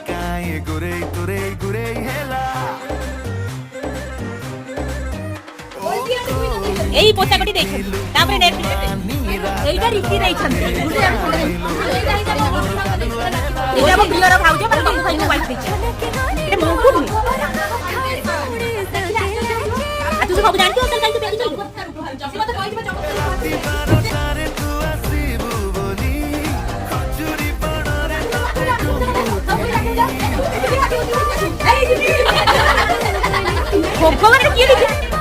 କାଏ ଗୁରେଇ ତୁରେଇ ଗୁରେଇ ହେଲା এই পোশাকটি দেখুন তারপরে নেটফ্লিক্সে এইটা রিকি ଦେଇଛନ୍ତି এটা ମୋ ପିଲର ଖାଉଛ ମାନେ ତମକୁ ଖାଇବାକୁ ୱାଇଫ ଦେଇଛି এটা ମଙ୍ଗୁ ନୁହେଁ ଆଉ ତୁ ସବୁ ଜାଣିଛୁ ଅସଲ କାଇଁ ତୁ ପିନ୍ଧିଛୁ ମତେ କହିଯିବା ବାରଟାରେ ତୁ ଆସିବୁ ବୋଲି ଖଜୁରୀ ବଣରେ ଭଗବାନ କିଏ ଦେଇଛି